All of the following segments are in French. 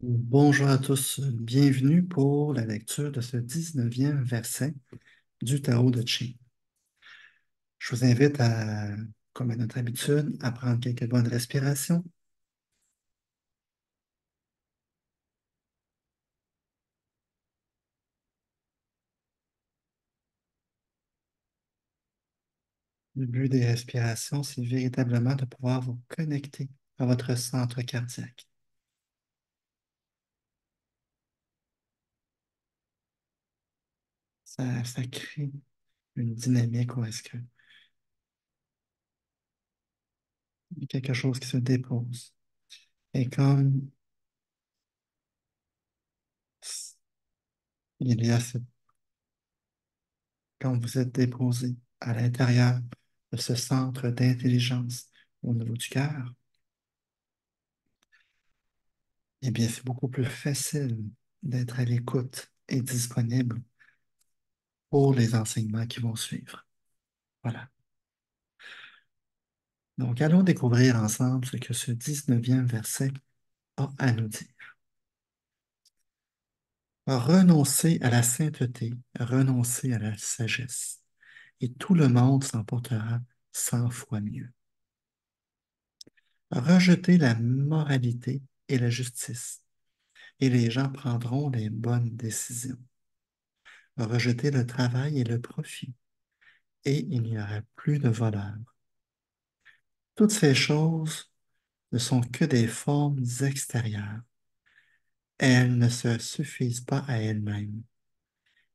Bonjour à tous, bienvenue pour la lecture de ce 19e verset du Tao de Ching. Je vous invite à, comme à notre habitude, à prendre quelques bonnes respirations, le but des respirations, c'est véritablement de pouvoir vous connecter à votre centre cardiaque. Ça crée une dynamique où est-ce qu'il y a quelque chose qui se dépose. Et comme il y a quand vous êtes déposé à l'intérieur de ce centre d'intelligence au niveau du cœur, eh bien, c'est beaucoup plus facile d'être à l'écoute et disponible pour les enseignements qui vont suivre. Voilà. Donc, allons découvrir ensemble ce que ce 19e verset a à nous dire. Renoncez à la sainteté, renoncez à la sagesse, et tout le monde s'en portera 100 fois mieux. Rejetez la moralité et la justice, et les gens prendront les bonnes décisions. Rejetez le travail et le profit, et il n'y aura plus de voleurs. Toutes ces choses ne sont que des formes extérieures. Elles ne se suffisent pas à elles-mêmes.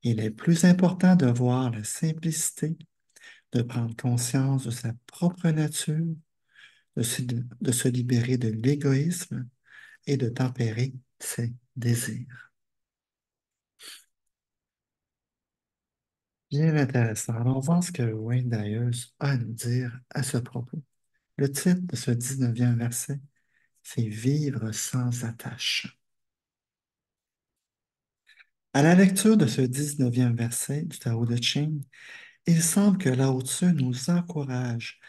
Il est plus important de voir la simplicité, de prendre conscience de sa propre nature, de se libérer de l'égoïsme et de tempérer ses désirs. Bien intéressant. Alors, on va voir ce que Wayne Dyer a à nous dire à ce propos. Le titre de ce 19e verset, c'est Vivre sans attache. À la lecture de ce 19e verset du Tao de Ching, il semble que Lao Tzu nous encourage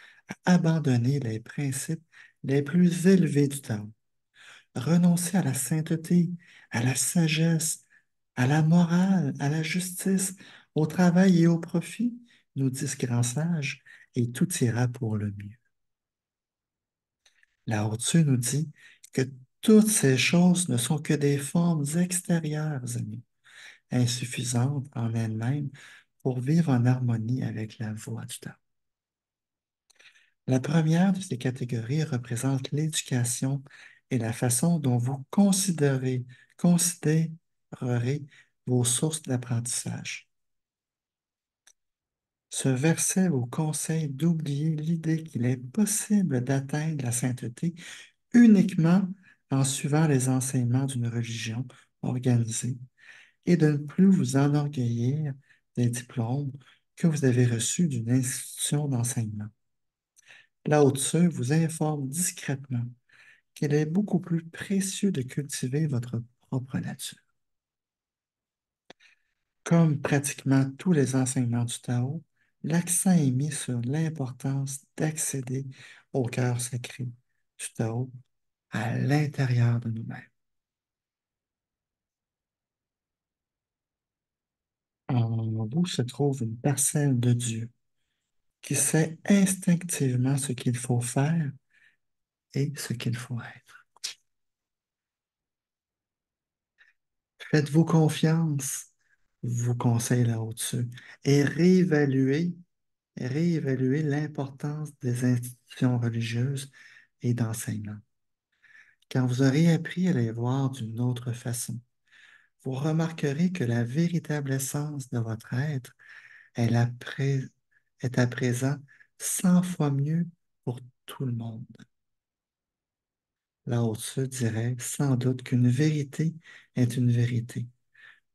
à abandonner les principes les plus élevés du Tao, renoncer à la sainteté, à la sagesse, à la morale, à la justice, au travail et au profit, nous dit ce grand sage, et tout ira pour le mieux. Lao Tzu nous dit que toutes ces choses ne sont que des formes extérieures, amis, insuffisantes en elles-mêmes pour vivre en harmonie avec la voie du Tao. La première de ces catégories représente l'éducation et la façon dont vous considérerez vos sources d'apprentissage. Ce verset vous conseille d'oublier l'idée qu'il est possible d'atteindre la sainteté uniquement en suivant les enseignements d'une religion organisée et de ne plus vous enorgueillir des diplômes que vous avez reçus d'une institution d'enseignement. Lao Tzu vous informe discrètement qu'il est beaucoup plus précieux de cultiver votre propre nature. Comme pratiquement tous les enseignements du Tao, l'accent est mis sur l'importance d'accéder au cœur sacré du Tao à l'intérieur de nous-mêmes. En vous se trouve une parcelle de Dieu qui sait instinctivement ce qu'il faut faire et ce qu'il faut être. Faites-vous confiance, vous conseille là au-dessus, et réévaluer l'importance des institutions religieuses et d'enseignement. Quand vous aurez appris à les voir d'une autre façon, vous remarquerez que la véritable essence de votre être est, est à présent 100 fois mieux pour tout le monde. Lao Tzu dirait sans doute qu'une vérité est une vérité,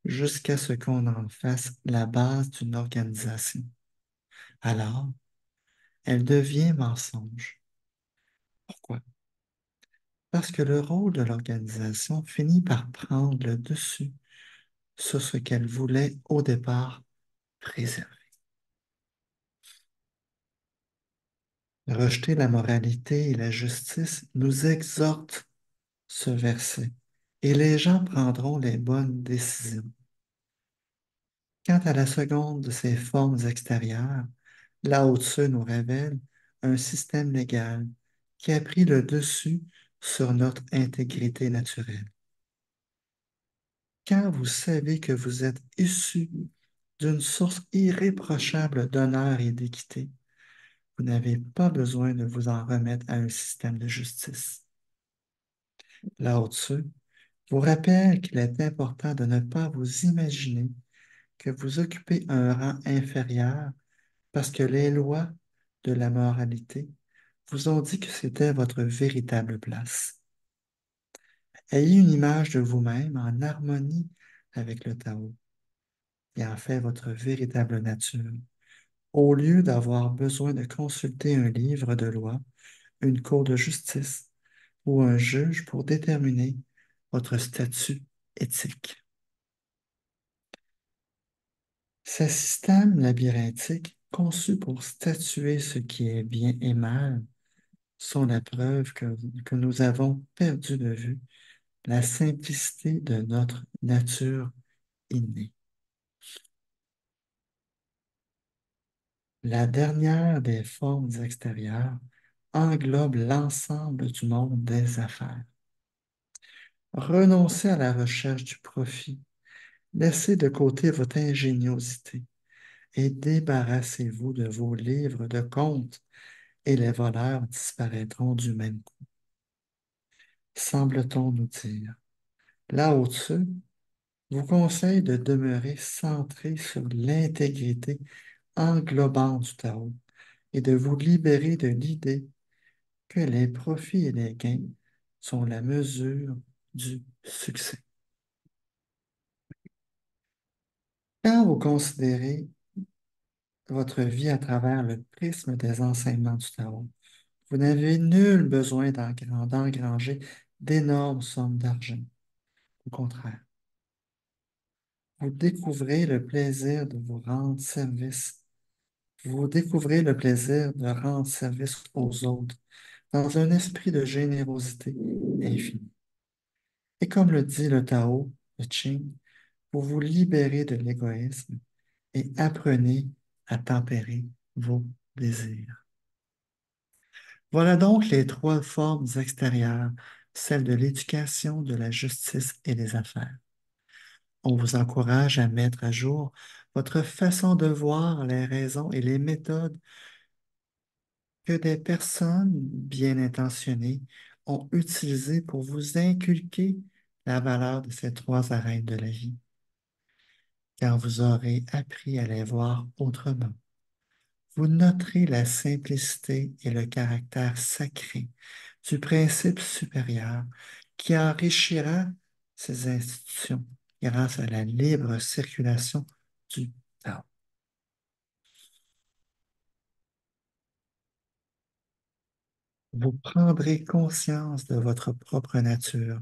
jusqu'à ce qu'on en fasse la base d'une organisation. Alors, elle devient mensonge. Pourquoi? Parce que le rôle de l'organisation finit par prendre le dessus sur ce qu'elle voulait au départ préserver. Rejeter la moralité et la justice nous exhorte ce verset et les gens prendront les bonnes décisions. Quant à la seconde de ces formes extérieures, Lao Tzu nous révèle un système légal qui a pris le dessus sur notre intégrité naturelle. Quand vous savez que vous êtes issu d'une source irréprochable d'honneur et d'équité, vous n'avez pas besoin de vous en remettre à un système de justice. Lao Tzu vous rappelle qu'il est important de ne pas vous imaginer que vous occupez un rang inférieur parce que les lois de la moralité vous ont dit que c'était votre véritable place. Ayez une image de vous-même en harmonie avec le Tao et en fait votre véritable nature, au lieu d'avoir besoin de consulter un livre de loi, une cour de justice ou un juge pour déterminer votre statut éthique. Ces systèmes labyrinthiques, conçus pour statuer ce qui est bien et mal, sont la preuve que nous avons perdu de vue la simplicité de notre nature innée. La dernière des formes extérieures englobe l'ensemble du monde des affaires. Renoncez à la recherche du profit, laissez de côté votre ingéniosité et débarrassez-vous de vos livres de comptes et les voleurs disparaîtront du même coup. Semble-t-on nous dire. Là au-dessus, vous conseille de demeurer centré sur l'intégrité englobante du Tao et de vous libérer de l'idée que les profits et les gains sont la mesure du succès. Quand vous considérez votre vie à travers le prisme des enseignements du Tao, vous n'avez nul besoin d'engranger d'énormes sommes d'argent. Au contraire, vous découvrez le plaisir de vous rendre service. Vous découvrez le plaisir de rendre service aux autres dans un esprit de générosité infinie. Et comme le dit le Tao, le Ching, vous vous libérez de l'égoïsme et apprenez à tempérer vos désirs. Voilà donc les trois formes extérieures, celles de l'éducation, de la justice et des affaires. On vous encourage à mettre à jour votre façon de voir les raisons et les méthodes que des personnes bien intentionnées ont utilisées pour vous inculquer la valeur de ces trois arènes de la vie, car vous aurez appris à les voir autrement. Vous noterez la simplicité et le caractère sacré du principe supérieur qui enrichira ces institutions grâce à la libre circulation du Tao. Vous prendrez conscience de votre propre nature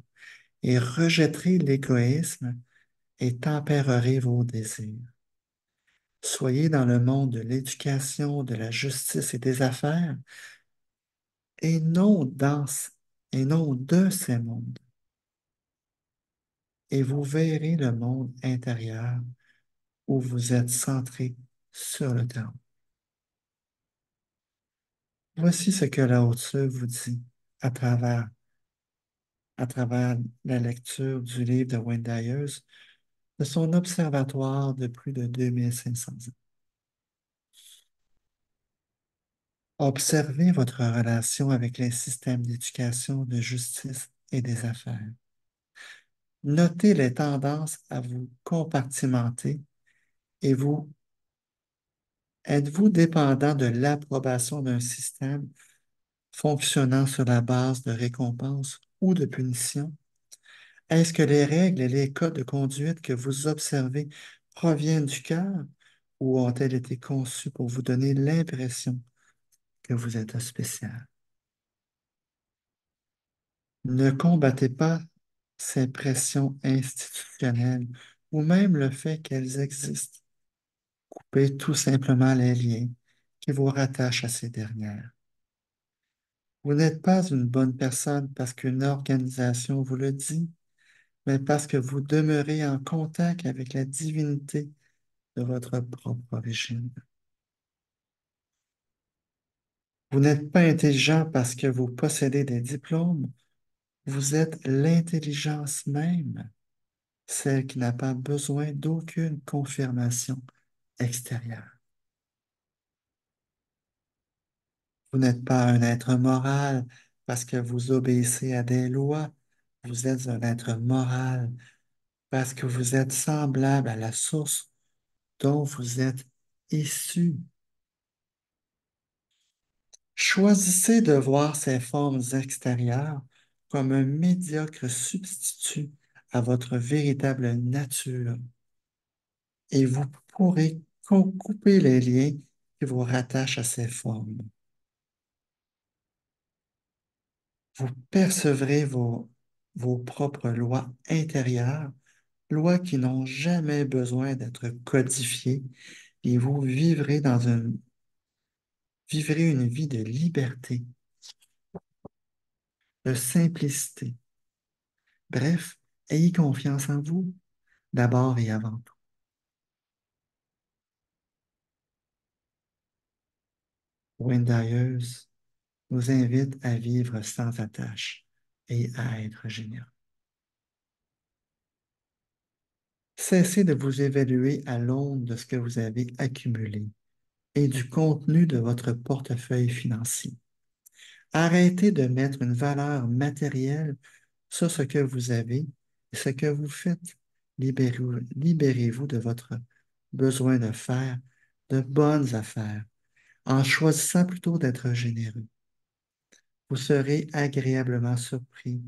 et rejetterez l'égoïsme et tempérerez vos désirs. Soyez dans le monde de l'éducation, de la justice et des affaires et non et non de ces mondes. Et vous verrez le monde intérieur où vous êtes centré sur le temps. Voici ce que Lao Tzu vous dit à travers, à travers la lecture du livre de Wayne Dyer de son observatoire de plus de 2500 ans. Observez votre relation avec les systèmes d'éducation, de justice et des affaires. Notez les tendances à vous compartimenter et vous êtes-vous dépendant de l'approbation d'un système fonctionnant sur la base de récompenses ou de punitions? Est-ce que les règles et les codes de conduite que vous observez proviennent du cœur ou ont-elles été conçues pour vous donner l'impression que vous êtes spécial? Ne combattez pas ces pressions institutionnelles ou même le fait qu'elles existent. Coupez tout simplement les liens qui vous rattachent à ces dernières. Vous n'êtes pas une bonne personne parce qu'une organisation vous le dit. mais parce que vous demeurez en contact avec la divinité de votre propre origine. Vous n'êtes pas intelligent parce que vous possédez des diplômes, vous êtes l'intelligence même, celle qui n'a pas besoin d'aucune confirmation extérieure. Vous n'êtes pas un être moral parce que vous obéissez à des lois, vous êtes un être moral parce que vous êtes semblable à la source dont vous êtes issu. Choisissez de voir ces formes extérieures comme un médiocre substitut à votre véritable nature et vous pourrez couper les liens qui vous rattachent à ces formes. Vous percevrez vos propres lois intérieures, lois qui n'ont jamais besoin d'être codifiées, et vous vivrez une vie de liberté, de simplicité. Bref, ayez confiance en vous, d'abord et avant tout. Wayne nous invite à vivre sans attache et à être généreux. Cessez de vous évaluer à l'aune de ce que vous avez accumulé et du contenu de votre portefeuille financier. Arrêtez de mettre une valeur matérielle sur ce que vous avez et ce que vous faites. Libérez-vous de votre besoin de faire de bonnes affaires en choisissant plutôt d'être généreux. Vous serez agréablement surpris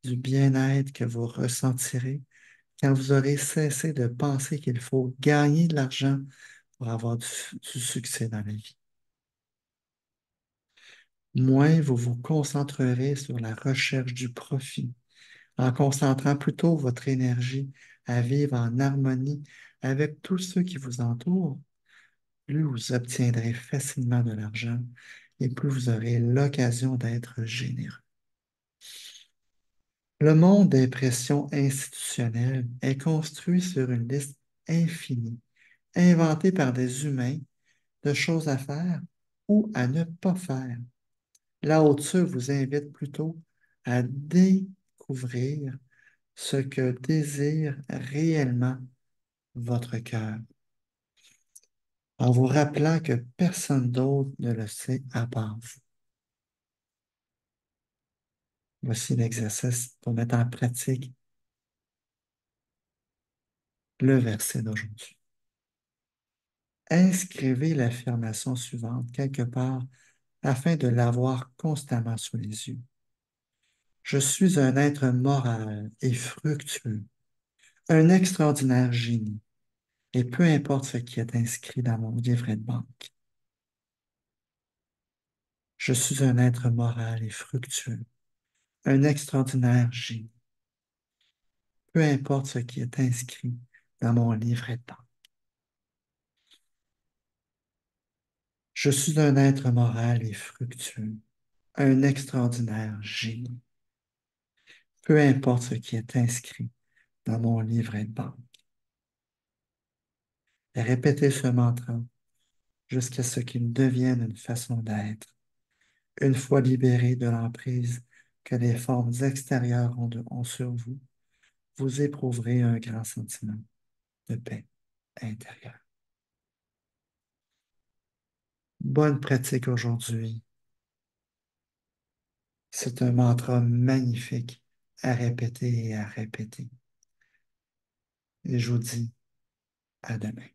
du bien-être que vous ressentirez quand vous aurez cessé de penser qu'il faut gagner de l'argent pour avoir du succès dans la vie. Moins vous vous concentrerez sur la recherche du profit, en concentrant plutôt votre énergie à vivre en harmonie avec tous ceux qui vous entourent, plus vous obtiendrez facilement de l'argent et plus vous aurez l'occasion d'être généreux. Le monde des pressions institutionnelles est construit sur une liste infinie, inventée par des humains de choses à faire ou à ne pas faire. Lao Tzu vous invite plutôt à découvrir ce que désire réellement votre cœur, en vous rappelant que personne d'autre ne le sait à part vous. Voici l'exercice pour mettre en pratique le verset d'aujourd'hui. Inscrivez l'affirmation suivante quelque part afin de l'avoir constamment sous les yeux. Je suis un être moral et fructueux, un extraordinaire génie, et peu importe ce qui est inscrit dans mon livret de banque. Je suis un être moral et fructueux, un extraordinaire génie, peu importe ce qui est inscrit dans mon livret de banque. Je suis un être moral et fructueux, un extraordinaire génie, peu importe ce qui est inscrit dans mon livret de banque. Et répétez ce mantra jusqu'à ce qu'il devienne une façon d'être. Une fois libéré de l'emprise que les formes extérieures ont sur vous, vous éprouverez un grand sentiment de paix intérieure. Bonne pratique aujourd'hui. C'est un mantra magnifique à répéter et à répéter. Et je vous dis à demain.